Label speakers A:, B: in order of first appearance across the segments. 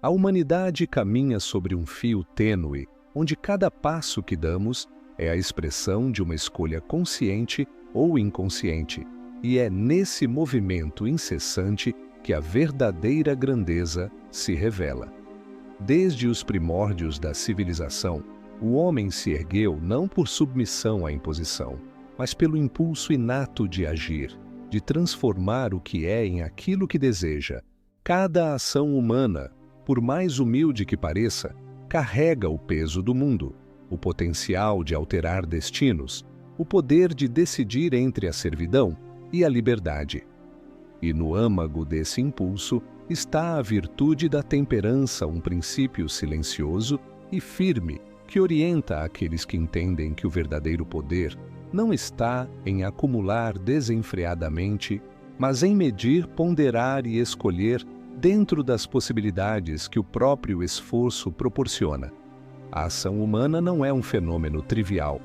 A: A humanidade caminha sobre um fio tênue, onde cada passo que damos é a expressão de uma escolha consciente ou inconsciente, e é nesse movimento incessante que a verdadeira grandeza se revela. Desde os primórdios da civilização, o homem se ergueu não por submissão à imposição, mas pelo impulso inato de agir, de transformar o que é em aquilo que deseja. Cada ação humana, por mais humilde que pareça, carrega o peso do mundo, o potencial de alterar destinos, o poder de decidir entre a servidão e a liberdade. E no âmago desse impulso está a virtude da temperança, um princípio silencioso e firme que orienta aqueles que entendem que o verdadeiro poder não está em acumular desenfreadamente, mas em medir, ponderar e escolher dentro das possibilidades que o próprio esforço proporciona. A ação humana não é um fenômeno trivial.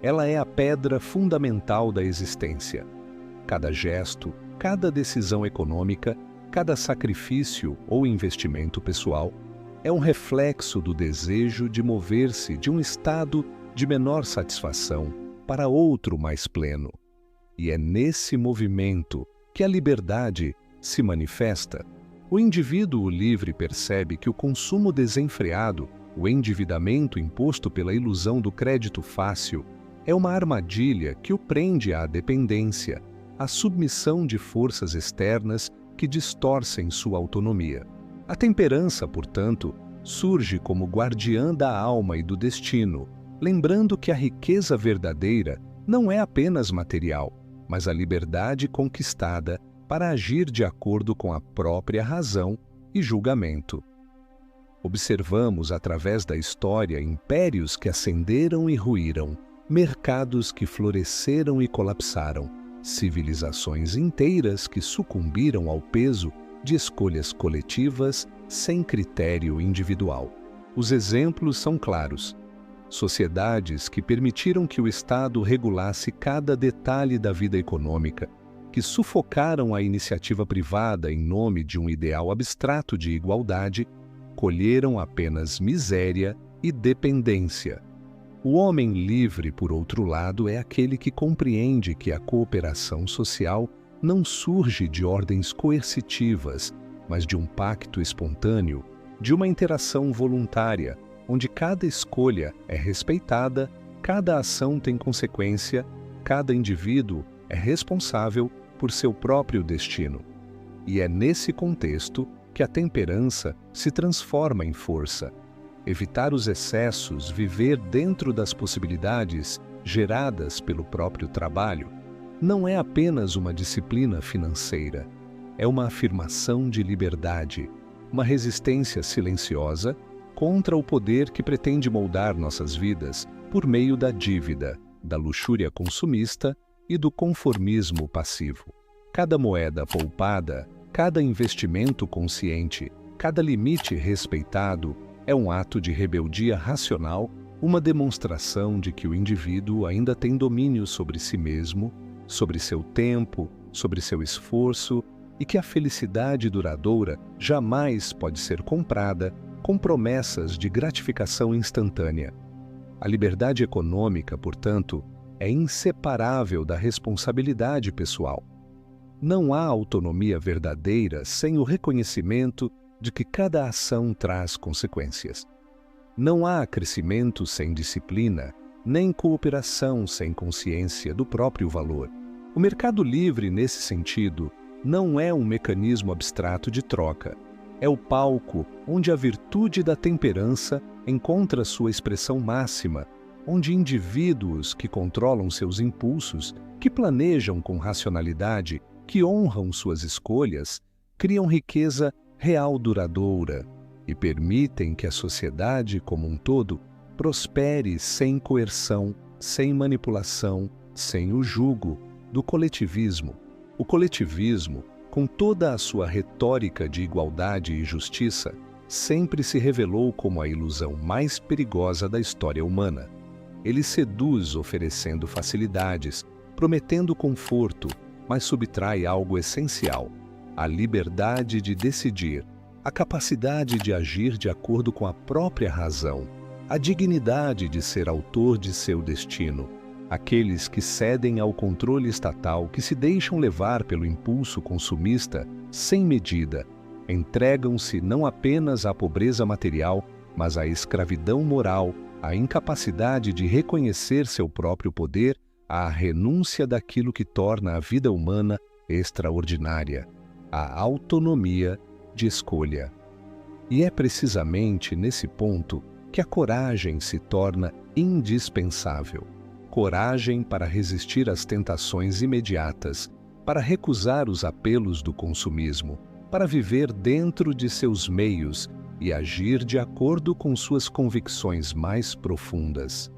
A: Ela é a pedra fundamental da existência. Cada gesto, cada decisão econômica, cada sacrifício ou investimento pessoal é um reflexo do desejo de mover-se de um estado de menor satisfação para outro mais pleno. E é nesse movimento que a liberdade se manifesta. O indivíduo livre percebe que o consumo desenfreado, o endividamento imposto pela ilusão do crédito fácil, é uma armadilha que o prende à dependência, à submissão de forças externas que distorcem sua autonomia. A temperança, portanto, surge como guardiã da alma e do destino, lembrando que a riqueza verdadeira não é apenas material, mas a liberdade conquistada para agir de acordo com a própria razão e julgamento. Observamos através da história impérios que ascenderam e ruíram, mercados que floresceram e colapsaram, civilizações inteiras que sucumbiram ao peso de escolhas coletivas sem critério individual. Os exemplos são claros. Sociedades que permitiram que o Estado regulasse cada detalhe da vida econômica, que sufocaram a iniciativa privada em nome de um ideal abstrato de igualdade, colheram apenas miséria e dependência. O homem livre, por outro lado, é aquele que compreende que a cooperação social não surge de ordens coercitivas, mas de um pacto espontâneo, de uma interação voluntária, onde cada escolha é respeitada, cada ação tem consequência, cada indivíduo é responsável por seu próprio destino. E é nesse contexto que a temperança se transforma em força. Evitar os excessos, viver dentro das possibilidades geradas pelo próprio trabalho, não é apenas uma disciplina financeira, é uma afirmação de liberdade, uma resistência silenciosa contra o poder que pretende moldar nossas vidas por meio da dívida, da luxúria consumista e do conformismo passivo. Cada moeda poupada, cada investimento consciente, cada limite respeitado é um ato de rebeldia racional, uma demonstração de que o indivíduo ainda tem domínio sobre si mesmo, sobre seu tempo, sobre seu esforço e que a felicidade duradoura jamais pode ser comprada com promessas de gratificação instantânea. A liberdade econômica, portanto, é inseparável da responsabilidade pessoal. Não há autonomia verdadeira sem o reconhecimento de que cada ação traz consequências. Não há crescimento sem disciplina, nem cooperação sem consciência do próprio valor. O mercado livre, nesse sentido, não é um mecanismo abstrato de troca. É o palco onde a virtude da temperança encontra sua expressão máxima, onde indivíduos que controlam seus impulsos, que planejam com racionalidade, que honram suas escolhas, criam riqueza real duradoura e permitem que a sociedade como um todo prospere sem coerção, sem manipulação, sem o jugo do coletivismo. O coletivismo, com toda a sua retórica de igualdade e justiça, sempre se revelou como a ilusão mais perigosa da história humana. Ele seduz oferecendo facilidades, prometendo conforto, mas subtrai algo essencial: a liberdade de decidir, a capacidade de agir de acordo com a própria razão, a dignidade de ser autor de seu destino. Aqueles que cedem ao controle estatal, que se deixam levar pelo impulso consumista sem medida, entregam-se não apenas à pobreza material, mas à escravidão moral, à incapacidade de reconhecer seu próprio poder, à renúncia daquilo que torna a vida humana extraordinária, à autonomia de escolha. E é precisamente nesse ponto que a coragem se torna indispensável. Coragem para resistir às tentações imediatas, para recusar os apelos do consumismo, para viver dentro de seus meios e agir de acordo com suas convicções mais profundas.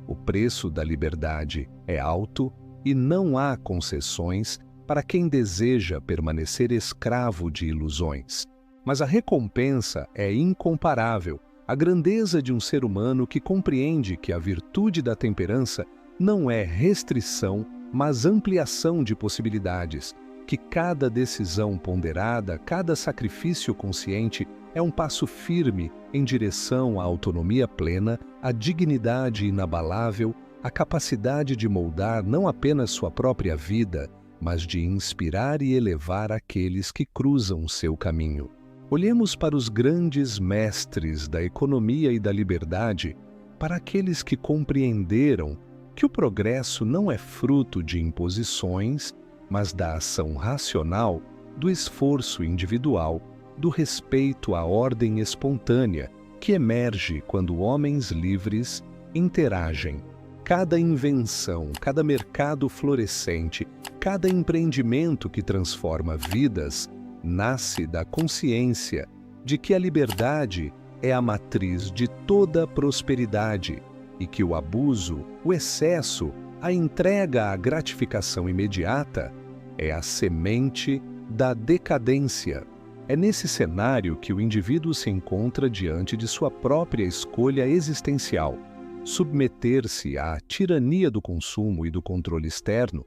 A: O preço da liberdade é alto e não há concessões para quem deseja permanecer escravo de ilusões. Mas a recompensa é incomparável. A grandeza de um ser humano que compreende que a virtude da temperança não é restrição, mas ampliação de possibilidades, que cada decisão ponderada, cada sacrifício consciente é um passo firme em direção à autonomia plena, à dignidade inabalável, à capacidade de moldar não apenas sua própria vida, mas de inspirar e elevar aqueles que cruzam seu caminho. Olhemos para os grandes mestres da economia e da liberdade, para aqueles que compreenderam que o progresso não é fruto de imposições, mas da ação racional, do esforço individual, do respeito à ordem espontânea que emerge quando homens livres interagem. Cada invenção, cada mercado florescente, cada empreendimento que transforma vidas, nasce da consciência de que a liberdade é a matriz de toda prosperidade e que o abuso, o excesso, a entrega à gratificação imediata é a semente da decadência. É nesse cenário que o indivíduo se encontra diante de sua própria escolha existencial: submeter-se à tirania do consumo e do controle externo,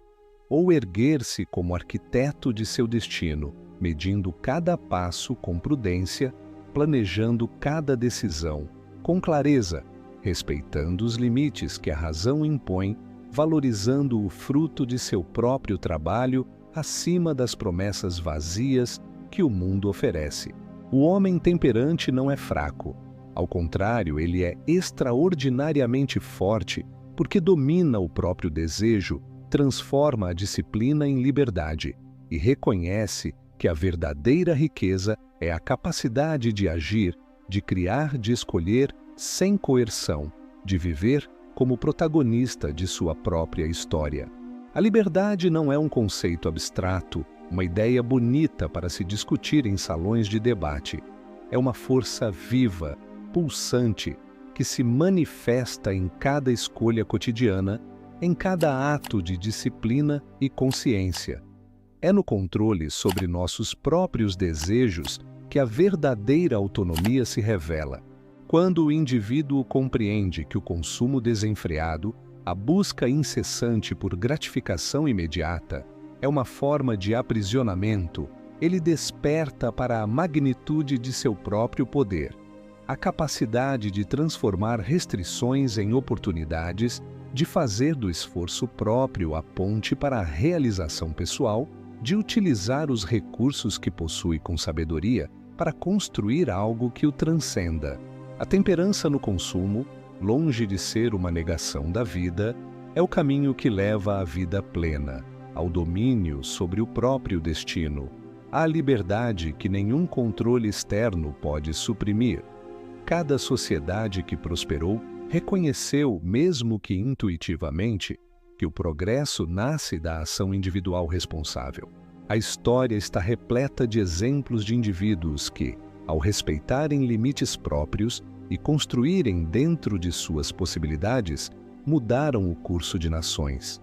A: ou erguer-se como arquiteto de seu destino, medindo cada passo com prudência, planejando cada decisão com clareza, respeitando os limites que a razão impõe, valorizando o fruto de seu próprio trabalho acima das promessas vazias que o mundo oferece. O homem temperante não é fraco. Ao contrário, ele é extraordinariamente forte porque domina o próprio desejo, transforma a disciplina em liberdade e reconhece que a verdadeira riqueza é a capacidade de agir, de criar, de escolher sem coerção, de viver como protagonista de sua própria história. A liberdade não é um conceito abstrato, uma ideia bonita para se discutir em salões de debate. É uma força viva, pulsante, que se manifesta em cada escolha cotidiana, em cada ato de disciplina e consciência. É no controle sobre nossos próprios desejos que a verdadeira autonomia se revela. Quando o indivíduo compreende que o consumo desenfreado, a busca incessante por gratificação imediata, é uma forma de aprisionamento, ele desperta para a magnitude de seu próprio poder, a capacidade de transformar restrições em oportunidades, de fazer do esforço próprio a ponte para a realização pessoal, de utilizar os recursos que possui com sabedoria para construir algo que o transcenda. A temperança no consumo, longe de ser uma negação da vida, é o caminho que leva à vida plena, ao domínio sobre o próprio destino, à liberdade que nenhum controle externo pode suprimir. Cada sociedade que prosperou reconheceu, mesmo que intuitivamente, que o progresso nasce da ação individual responsável. A história está repleta de exemplos de indivíduos que, ao respeitarem limites próprios e construírem dentro de suas possibilidades, mudaram o curso de nações.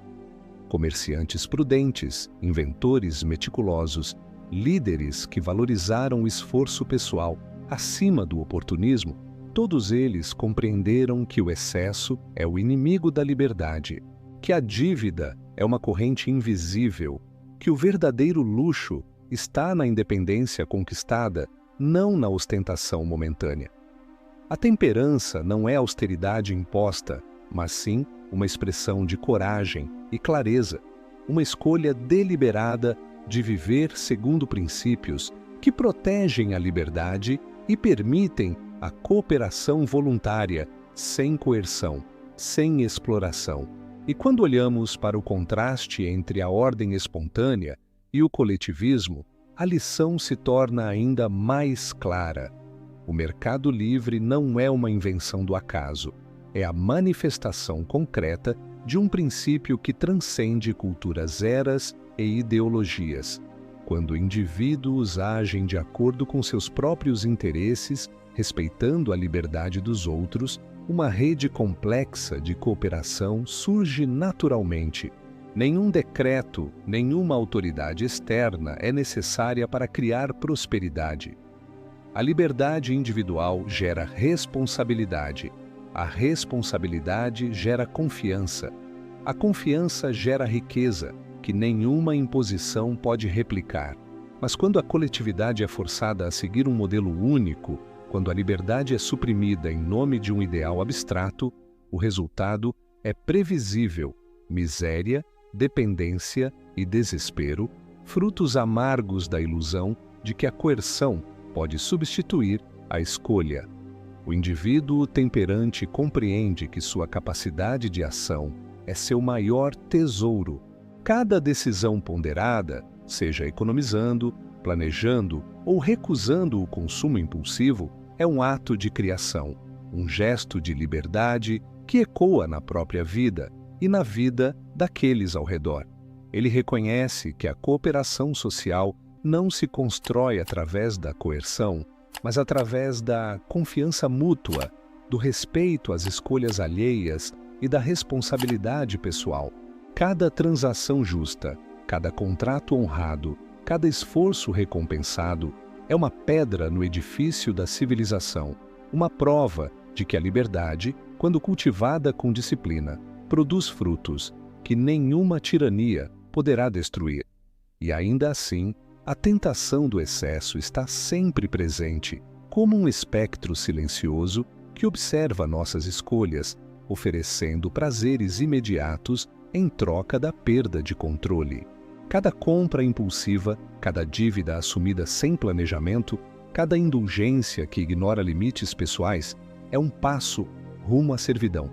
A: Comerciantes prudentes, inventores meticulosos, líderes que valorizaram o esforço pessoal acima do oportunismo, todos eles compreenderam que o excesso é o inimigo da liberdade, que a dívida é uma corrente invisível, que o verdadeiro luxo está na independência conquistada não na ostentação momentânea. A temperança não é austeridade imposta, mas sim uma expressão de coragem e clareza, uma escolha deliberada de viver segundo princípios que protegem a liberdade e permitem a cooperação voluntária, sem coerção, sem exploração. E quando olhamos para o contraste entre a ordem espontânea e o coletivismo, a lição se torna ainda mais clara. O mercado livre não é uma invenção do acaso, é a manifestação concreta de um princípio que transcende culturas, eras e ideologias. Quando indivíduos agem de acordo com seus próprios interesses, respeitando a liberdade dos outros, uma rede complexa de cooperação surge naturalmente. Nenhum decreto, nenhuma autoridade externa é necessária para criar prosperidade. A liberdade individual gera responsabilidade. A responsabilidade gera confiança. A confiança gera riqueza, que nenhuma imposição pode replicar. Mas quando a coletividade é forçada a seguir um modelo único, quando a liberdade é suprimida em nome de um ideal abstrato, o resultado é previsível: miséria, dependência e desespero, frutos amargos da ilusão de que a coerção pode substituir a escolha. O indivíduo temperante compreende que sua capacidade de ação é seu maior tesouro. Cada decisão ponderada, seja economizando, planejando ou recusando o consumo impulsivo, é um ato de criação, um gesto de liberdade que ecoa na própria vida e na vida daqueles ao redor. Ele reconhece que a cooperação social não se constrói através da coerção, mas através da confiança mútua, do respeito às escolhas alheias e da responsabilidade pessoal. Cada transação justa, cada contrato honrado, cada esforço recompensado é uma pedra no edifício da civilização, uma prova de que a liberdade, quando cultivada com disciplina, produz frutos que nenhuma tirania poderá destruir. E ainda assim, a tentação do excesso está sempre presente, como um espectro silencioso que observa nossas escolhas, oferecendo prazeres imediatos em troca da perda de controle. Cada compra impulsiva, cada dívida assumida sem planejamento, cada indulgência que ignora limites pessoais é um passo rumo à servidão.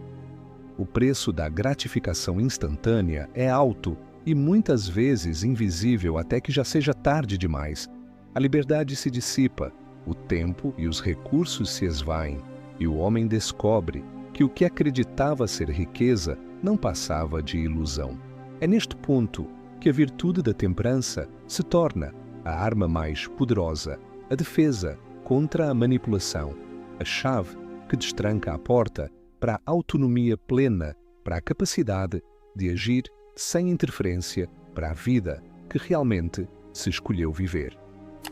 A: O preço da gratificação instantânea é alto e muitas vezes invisível até que já seja tarde demais. A liberdade se dissipa, o tempo e os recursos se esvaem, e o homem descobre que o que acreditava ser riqueza não passava de ilusão. É neste ponto que a virtude da temperança se torna a arma mais poderosa, a defesa contra a manipulação, a chave que destranca a porta para a autonomia plena, para a capacidade de agir sem interferência, para a vida que realmente se escolheu viver.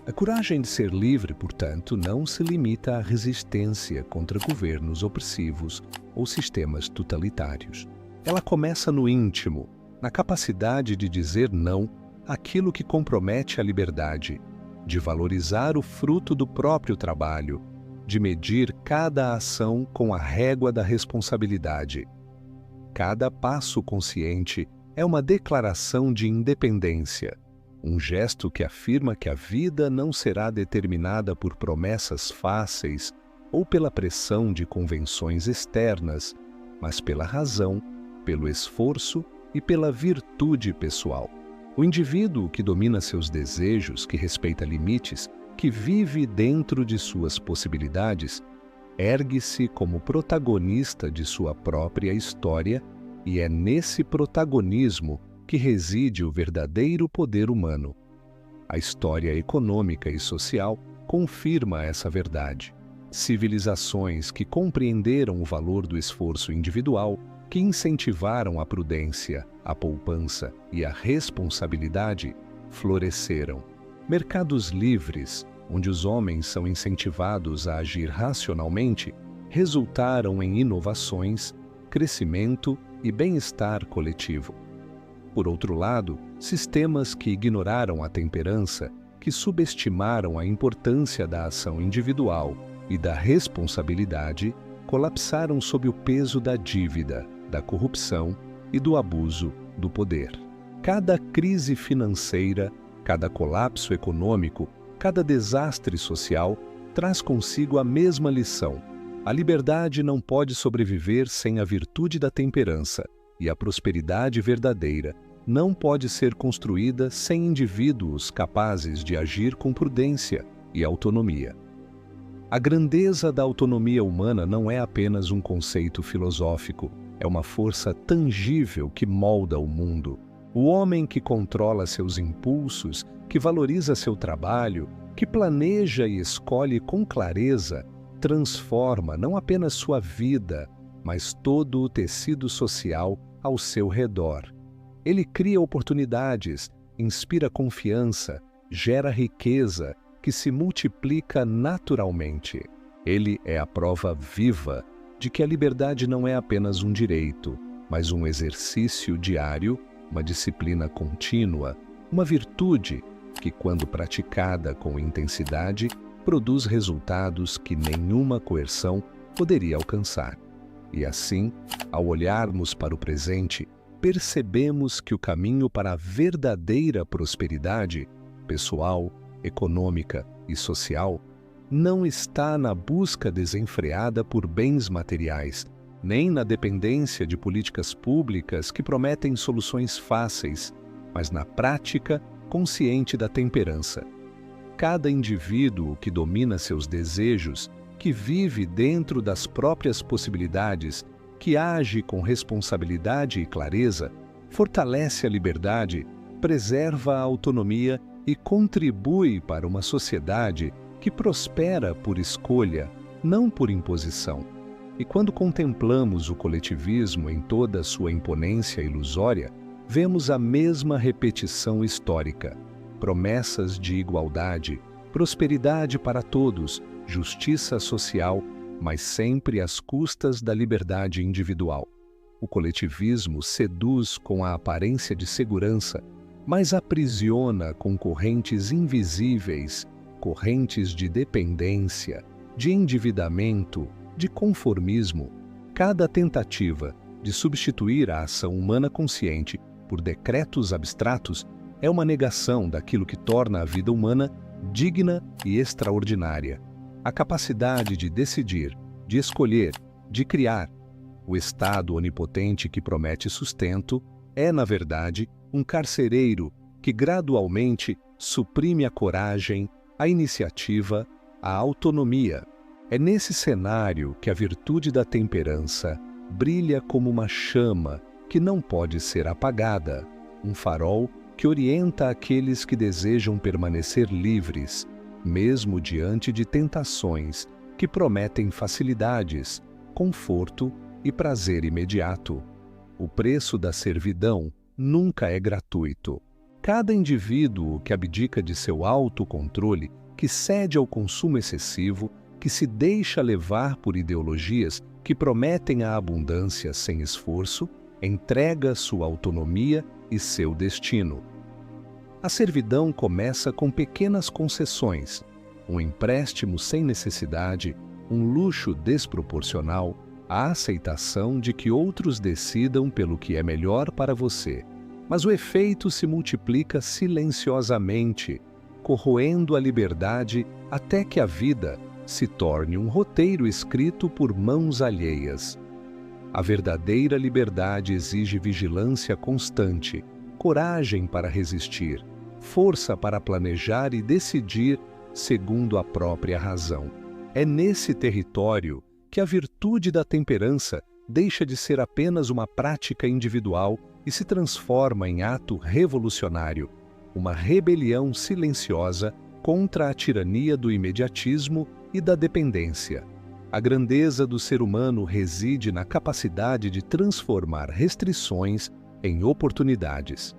A: A coragem de ser livre, portanto, não se limita à resistência contra governos opressivos ou sistemas totalitários. Ela começa no íntimo, na capacidade de dizer não àquilo que compromete a liberdade, de valorizar o fruto do próprio trabalho, de medir cada ação com a régua da responsabilidade. Cada passo consciente é uma declaração de independência, um gesto que afirma que a vida não será determinada por promessas fáceis ou pela pressão de convenções externas, mas pela razão, pelo esforço e pela virtude pessoal. O indivíduo que domina seus desejos, que respeita limites, que vive dentro de suas possibilidades, ergue-se como protagonista de sua própria história, e é nesse protagonismo que reside o verdadeiro poder humano. A história econômica e social confirma essa verdade. Civilizações que compreenderam o valor do esforço individual, que incentivaram a prudência, a poupança e a responsabilidade, floresceram. Mercados livres, onde os homens são incentivados a agir racionalmente, resultaram em inovações, crescimento e bem-estar coletivo. Por outro lado, sistemas que ignoraram a temperança, que subestimaram a importância da ação individual e da responsabilidade colapsaram sob o peso da dívida, da corrupção e do abuso do poder. Cada crise financeira, cada colapso econômico, cada desastre social traz consigo a mesma lição. A liberdade não pode sobreviver sem a virtude da temperança, e a prosperidade verdadeira não pode ser construída sem indivíduos capazes de agir com prudência e autonomia. A grandeza da autonomia humana não é apenas um conceito filosófico, é uma força tangível que molda o mundo. O homem que controla seus impulsos, que valoriza seu trabalho, que planeja e escolhe com clareza, transforma não apenas sua vida, mas todo o tecido social ao seu redor. Ele cria oportunidades, inspira confiança, gera riqueza, que se multiplica naturalmente. Ele é a prova viva de que a liberdade não é apenas um direito, mas um exercício diário, uma disciplina contínua, uma virtude que, quando praticada com intensidade, produz resultados que nenhuma coerção poderia alcançar. E assim, ao olharmos para o presente, percebemos que o caminho para a verdadeira prosperidade pessoal, econômica e social não está na busca desenfreada por bens materiais, nem na dependência de políticas públicas que prometem soluções fáceis, mas na prática consciente da temperança. Cada indivíduo que domina seus desejos, que vive dentro das próprias possibilidades, que age com responsabilidade e clareza, fortalece a liberdade, preserva a autonomia e contribui para uma sociedade que prospera por escolha, não por imposição. E quando contemplamos o coletivismo em toda a sua imponência ilusória, vemos a mesma repetição histórica: promessas de igualdade, prosperidade para todos, justiça social, mas sempre às custas da liberdade individual. O coletivismo seduz com a aparência de segurança, mas aprisiona com correntes invisíveis, correntes de dependência, de endividamento, de conformismo. Cada tentativa de substituir a ação humana consciente por decretos abstratos é uma negação daquilo que torna a vida humana digna e extraordinária. A capacidade de decidir, de escolher, de criar. O Estado onipotente que promete sustento é, na verdade, um carcereiro que gradualmente suprime a coragem, a iniciativa, a autonomia. É nesse cenário que a virtude da temperança brilha como uma chama que não pode ser apagada, um farol que orienta aqueles que desejam permanecer livres, mesmo diante de tentações que prometem facilidades, conforto e prazer imediato. O preço da servidão nunca é gratuito. Cada indivíduo que abdica de seu autocontrole, que cede ao consumo excessivo, que se deixa levar por ideologias que prometem a abundância sem esforço, entrega sua autonomia e seu destino. A servidão começa com pequenas concessões, um empréstimo sem necessidade, um luxo desproporcional, a aceitação de que outros decidam pelo que é melhor para você. Mas o efeito se multiplica silenciosamente, corroendo a liberdade até que a vida se torne um roteiro escrito por mãos alheias. A verdadeira liberdade exige vigilância constante, coragem para resistir, força para planejar e decidir segundo a própria razão. É nesse território que a virtude da temperança deixa de ser apenas uma prática individual e se transforma em ato revolucionário, uma rebelião silenciosa contra a tirania do imediatismo e da dependência. A grandeza do ser humano reside na capacidade de transformar restrições em oportunidades.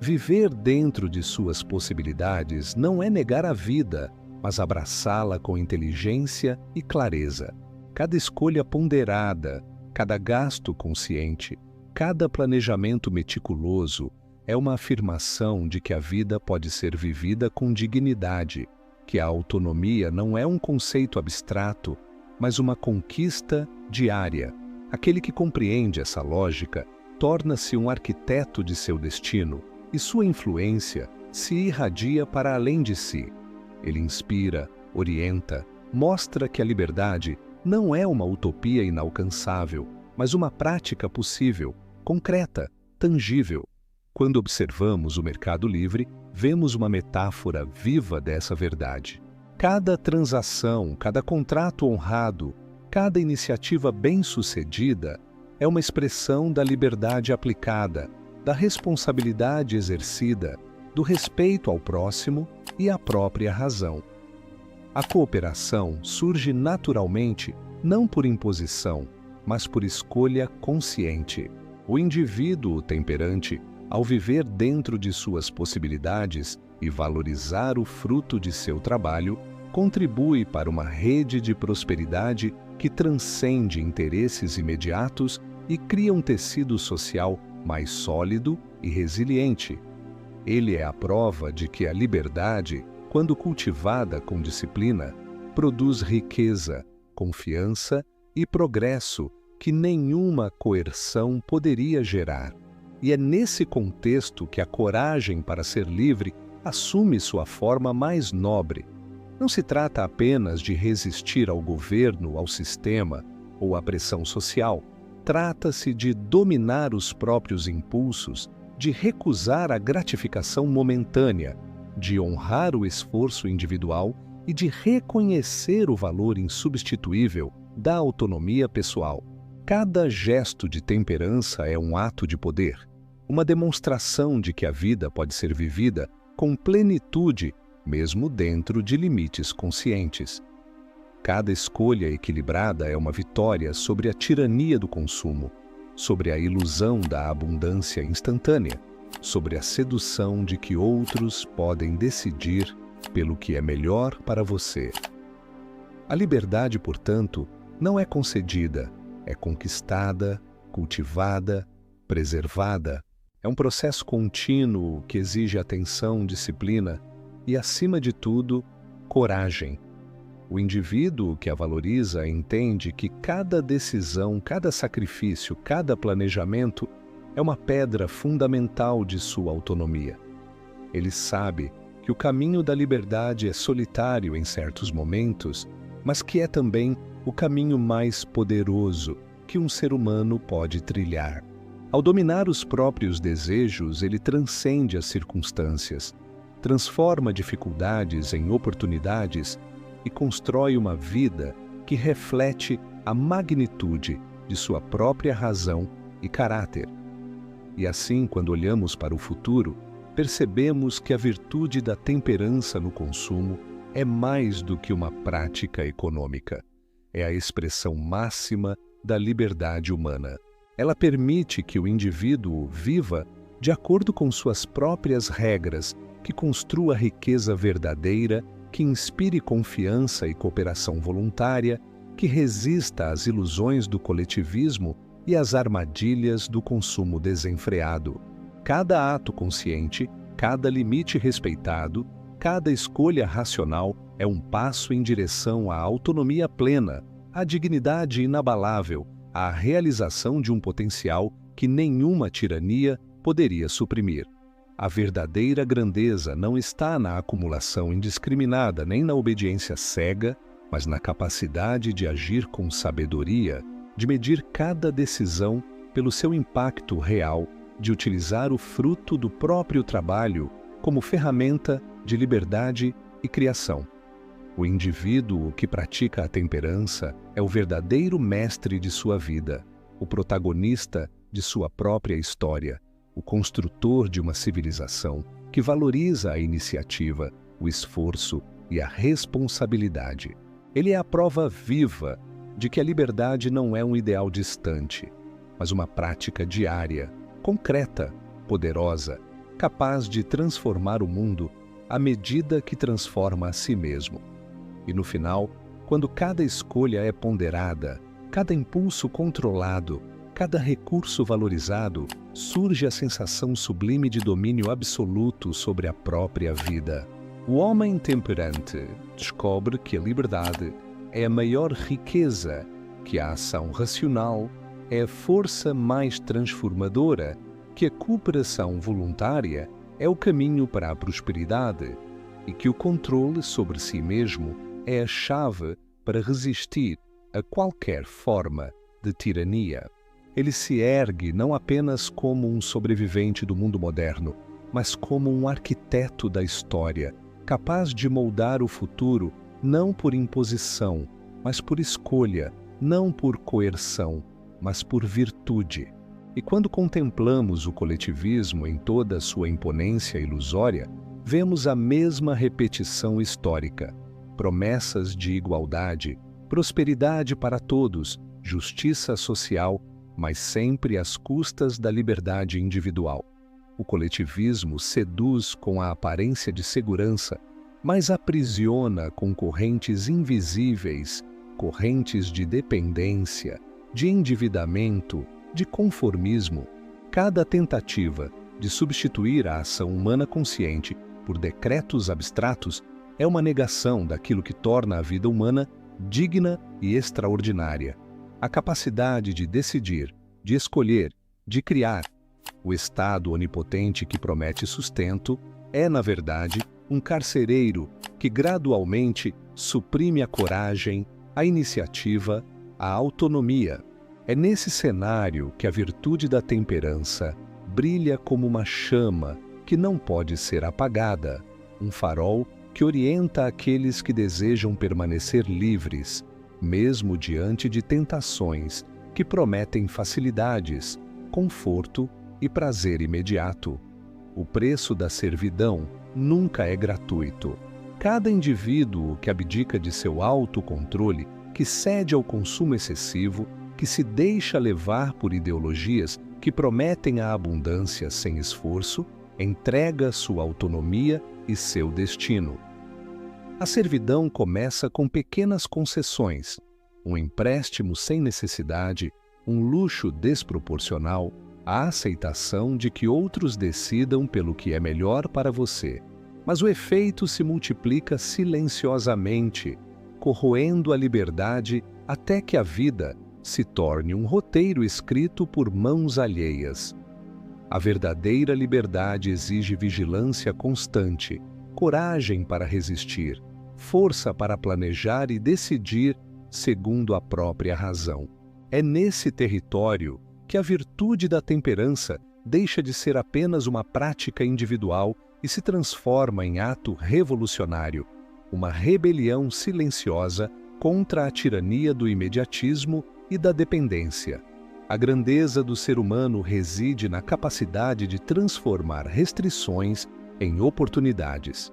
A: Viver dentro de suas possibilidades não é negar a vida, mas abraçá-la com inteligência e clareza. Cada escolha ponderada, cada gasto consciente, cada planejamento meticuloso, é uma afirmação de que a vida pode ser vivida com dignidade, que a autonomia não é um conceito abstrato, mas uma conquista diária. Aquele que compreende essa lógica torna-se um arquiteto de seu destino e sua influência se irradia para além de si. Ele inspira, orienta, mostra que a liberdade não é uma utopia inalcançável, mas uma prática possível, concreta, tangível. Quando observamos o mercado livre, vemos uma metáfora viva dessa verdade. Cada transação, cada contrato honrado, cada iniciativa bem-sucedida é uma expressão da liberdade aplicada, da responsabilidade exercida, do respeito ao próximo e à própria razão. A cooperação surge naturalmente não por imposição, mas por escolha consciente. O indivíduo temperante, ao viver dentro de suas possibilidades e valorizar o fruto de seu trabalho, contribui para uma rede de prosperidade que transcende interesses imediatos e cria um tecido social mais sólido e resiliente. Ele é a prova de que a liberdade, quando cultivada com disciplina, produz riqueza, confiança e progresso que nenhuma coerção poderia gerar. E é nesse contexto que a coragem para ser livre assume sua forma mais nobre. Não se trata apenas de resistir ao governo, ao sistema ou à pressão social. Trata-se de dominar os próprios impulsos, de recusar a gratificação momentânea, de honrar o esforço individual e de reconhecer o valor insubstituível da autonomia pessoal. Cada gesto de temperança é um ato de poder, uma demonstração de que a vida pode ser vivida com plenitude, mesmo dentro de limites conscientes. Cada escolha equilibrada é uma vitória sobre a tirania do consumo, sobre a ilusão da abundância instantânea, sobre a sedução de que outros podem decidir pelo que é melhor para você. A liberdade, portanto, não é concedida, é conquistada, cultivada, preservada. É um processo contínuo que exige atenção, disciplina e, acima de tudo, coragem. O indivíduo que a valoriza entende que cada decisão, cada sacrifício, cada planejamento é uma pedra fundamental de sua autonomia. Ele sabe que o caminho da liberdade é solitário em certos momentos, mas que é também o caminho mais poderoso que um ser humano pode trilhar. Ao dominar os próprios desejos, ele transcende as circunstâncias, transforma dificuldades em oportunidades e constrói uma vida que reflete a magnitude de sua própria razão e caráter. E assim, quando olhamos para o futuro, percebemos que a virtude da temperança no consumo é mais do que uma prática econômica. É a expressão máxima da liberdade humana. Ela permite que o indivíduo viva de acordo com suas próprias regras, que construa riqueza verdadeira, que inspire confiança e cooperação voluntária, que resista às ilusões do coletivismo e às armadilhas do consumo desenfreado. Cada ato consciente, cada limite respeitado, cada escolha racional é um passo em direção à autonomia plena, à dignidade inabalável, à realização de um potencial que nenhuma tirania poderia suprimir. A verdadeira grandeza não está na acumulação indiscriminada nem na obediência cega, mas na capacidade de agir com sabedoria, de medir cada decisão pelo seu impacto real, de utilizar o fruto do próprio trabalho como ferramenta de liberdade e criação. O indivíduo que pratica a temperança é o verdadeiro mestre de sua vida, o protagonista de sua própria história, o construtor de uma civilização que valoriza a iniciativa, o esforço e a responsabilidade. Ele é a prova viva de que a liberdade não é um ideal distante, mas uma prática diária, concreta, poderosa, capaz de transformar o mundo à medida que transforma a si mesmo. E no final, quando cada escolha é ponderada, cada impulso controlado, cada recurso valorizado, surge a sensação sublime de domínio absoluto sobre a própria vida. O homem temperante descobre que a liberdade é a maior riqueza, que a ação racional é a força mais transformadora, que a cooperação voluntária é o caminho para a prosperidade e que o controle sobre si mesmo é a chave para resistir a qualquer forma de tirania. Ele se ergue não apenas como um sobrevivente do mundo moderno, mas como um arquiteto da história, capaz de moldar o futuro não por imposição, mas por escolha, não por coerção, mas por virtude. E quando contemplamos o coletivismo em toda a sua imponência ilusória, vemos a mesma repetição histórica: promessas de igualdade, prosperidade para todos, justiça social, mas sempre às custas da liberdade individual. O coletivismo seduz com a aparência de segurança, mas aprisiona com correntes invisíveis, correntes de dependência, de endividamento, de conformismo. Cada tentativa de substituir a ação humana consciente por decretos abstratos é uma negação daquilo que torna a vida humana digna e extraordinária. A capacidade de decidir, de escolher, de criar. O Estado onipotente que promete sustento é, na verdade, um carcereiro que gradualmente suprime a coragem, a iniciativa, a autonomia. É nesse cenário que a virtude da temperança brilha como uma chama que não pode ser apagada, um farol que orienta aqueles que desejam permanecer livres, mesmo diante de tentações que prometem facilidades, conforto e prazer imediato. O preço da servidão nunca é gratuito. Cada indivíduo que abdica de seu autocontrole, que cede ao consumo excessivo, que se deixa levar por ideologias que prometem a abundância sem esforço, entrega sua autonomia e seu destino. A servidão começa com pequenas concessões, um empréstimo sem necessidade, um luxo desproporcional, a aceitação de que outros decidam pelo que é melhor para você. Mas o efeito se multiplica silenciosamente, corroendo a liberdade até que a vida se torne um roteiro escrito por mãos alheias. A verdadeira liberdade exige vigilância constante, coragem para resistir, força para planejar e decidir segundo a própria razão. É nesse território que a virtude da temperança deixa de ser apenas uma prática individual e se transforma em ato revolucionário, uma rebelião silenciosa contra a tirania do imediatismo e da dependência. A grandeza do ser humano reside na capacidade de transformar restrições em oportunidades.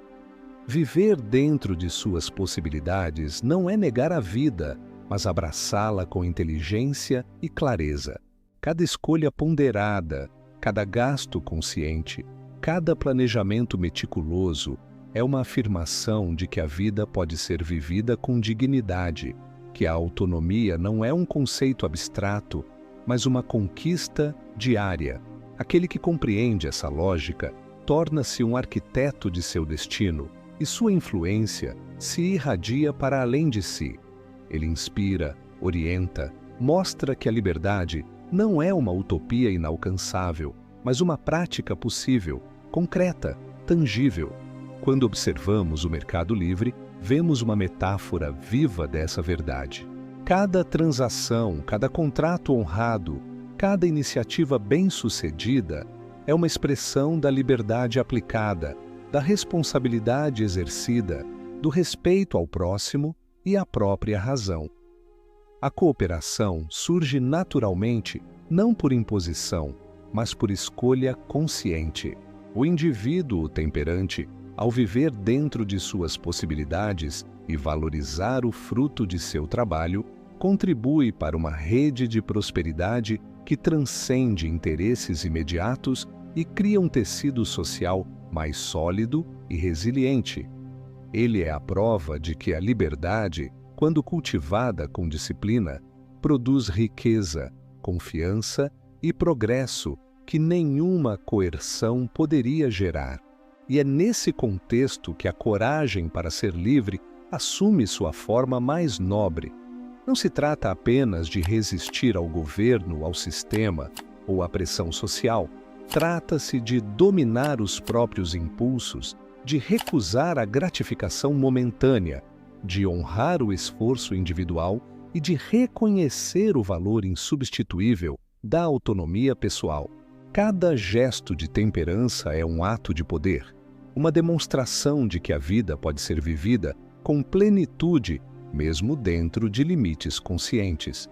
A: Viver dentro de suas possibilidades não é negar a vida, mas abraçá-la com inteligência e clareza. Cada escolha ponderada, cada gasto consciente, cada planejamento meticuloso é uma afirmação de que a vida pode ser vivida com dignidade, que a autonomia não é um conceito abstrato, mas uma conquista diária. Aquele que compreende essa lógica torna-se um arquiteto de seu destino e sua influência se irradia para além de si. Ele inspira, orienta, mostra que a liberdade não é uma utopia inalcançável, mas uma prática possível, concreta, tangível. Quando observamos o mercado livre, vemos uma metáfora viva dessa verdade. Cada transação, cada contrato honrado, cada iniciativa bem-sucedida é uma expressão da liberdade aplicada, da responsabilidade exercida, do respeito ao próximo e à própria razão. A cooperação surge naturalmente não por imposição, mas por escolha consciente. O indivíduo temperante, ao viver dentro de suas possibilidades e valorizar o fruto de seu trabalho, contribui para uma rede de prosperidade que transcende interesses imediatos e cria um tecido social mais sólido e resiliente. Ele é a prova de que a liberdade, quando cultivada com disciplina, produz riqueza, confiança e progresso que nenhuma coerção poderia gerar. E é nesse contexto que a coragem para ser livre assume sua forma mais nobre. Não se trata apenas de resistir ao governo, ao sistema ou à pressão social. Trata-se de dominar os próprios impulsos, de recusar a gratificação momentânea, de honrar o esforço individual e de reconhecer o valor insubstituível da autonomia pessoal. Cada gesto de temperança é um ato de poder, uma demonstração de que a vida pode ser vivida com plenitude, mesmo dentro de limites conscientes.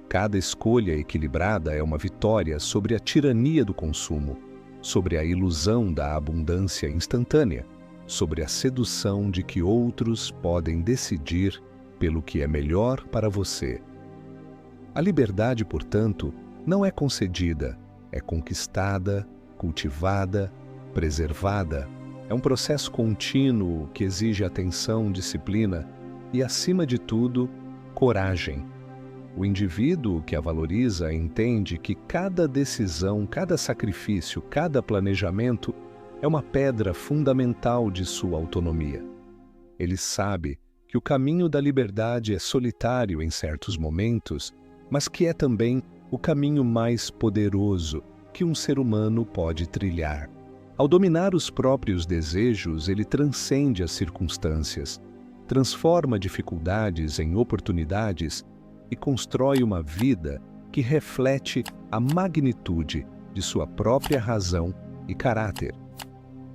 A: Cada escolha equilibrada é uma vitória sobre a tirania do consumo, sobre a ilusão da abundância instantânea, sobre a sedução de que outros podem decidir pelo que é melhor para você. A liberdade, portanto, não é concedida, é conquistada, cultivada, preservada. É um processo contínuo que exige atenção, disciplina e, acima de tudo, coragem. O indivíduo que a valoriza entende que cada decisão, cada sacrifício, cada planejamento é uma pedra fundamental de sua autonomia. Ele sabe que o caminho da liberdade é solitário em certos momentos, mas que é também o caminho mais poderoso que um ser humano pode trilhar. Ao dominar os próprios desejos, ele transcende as circunstâncias, transforma dificuldades em oportunidades e constrói uma vida que reflete a magnitude de sua própria razão e caráter.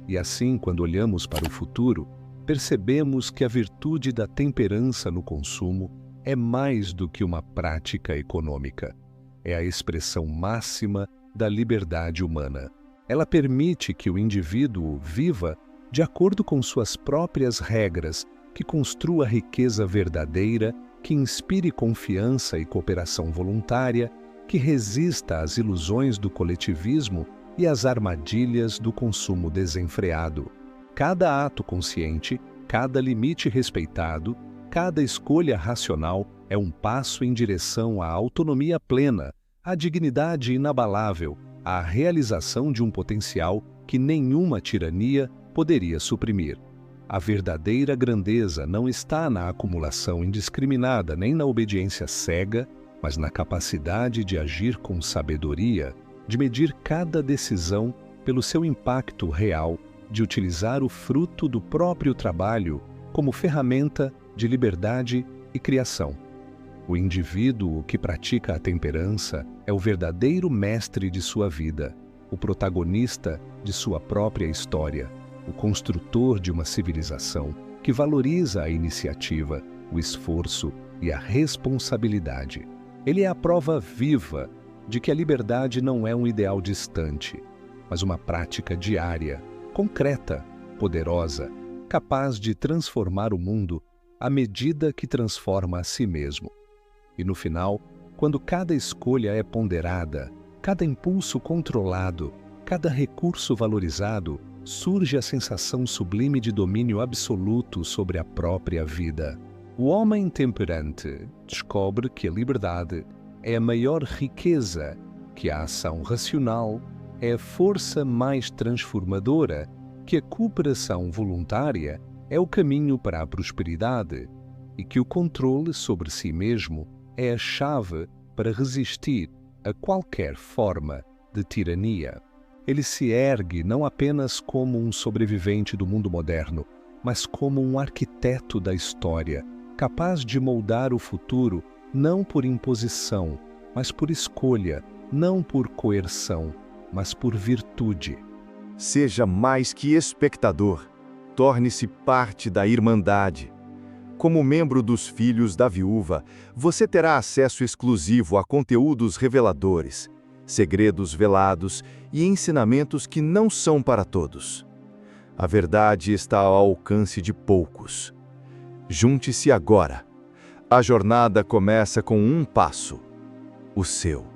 A: E assim, quando olhamos para o futuro, percebemos que a virtude da temperança no consumo é mais do que uma prática econômica. É a expressão máxima da liberdade humana. Ela permite que o indivíduo viva de acordo com suas próprias regras, que construa riqueza verdadeira, que inspire confiança e cooperação voluntária, que resista às ilusões do coletivismo e às armadilhas do consumo desenfreado. Cada ato consciente, cada limite respeitado, cada escolha racional é um passo em direção à autonomia plena, à dignidade inabalável, à realização de um potencial que nenhuma tirania poderia suprimir. A verdadeira grandeza não está na acumulação indiscriminada nem na obediência cega, mas na capacidade de agir com sabedoria, de medir cada decisão pelo seu impacto real, de utilizar o fruto do próprio trabalho como ferramenta de liberdade e criação. O indivíduo que pratica a temperança é o verdadeiro mestre de sua vida, o protagonista de sua própria história, o construtor de uma civilização que valoriza a iniciativa, o esforço e a responsabilidade. Ele é a prova viva de que a liberdade não é um ideal distante, mas uma prática diária, concreta, poderosa, capaz de transformar o mundo à medida que transforma a si mesmo. E no final, quando cada escolha é ponderada, cada impulso controlado, cada recurso valorizado, surge a sensação sublime de domínio absoluto sobre a própria vida. O homem temperante descobre que a liberdade é a maior riqueza, que a ação racional é a força mais transformadora, que a cooperação voluntária é o caminho para a prosperidade e que o controle sobre si mesmo é a chave para resistir a qualquer forma de tirania. Ele se ergue não apenas como um sobrevivente do mundo moderno, mas como um arquiteto da história, capaz de moldar o futuro não por imposição, mas por escolha, não por coerção, mas por virtude.
B: Seja mais que espectador, torne-se parte da Irmandade. Como membro dos Filhos da Viúva, você terá acesso exclusivo a conteúdos reveladores, segredos velados e ensinamentos que não são para todos. A verdade está ao alcance de poucos. Junte-se agora. A jornada começa com um passo: o seu.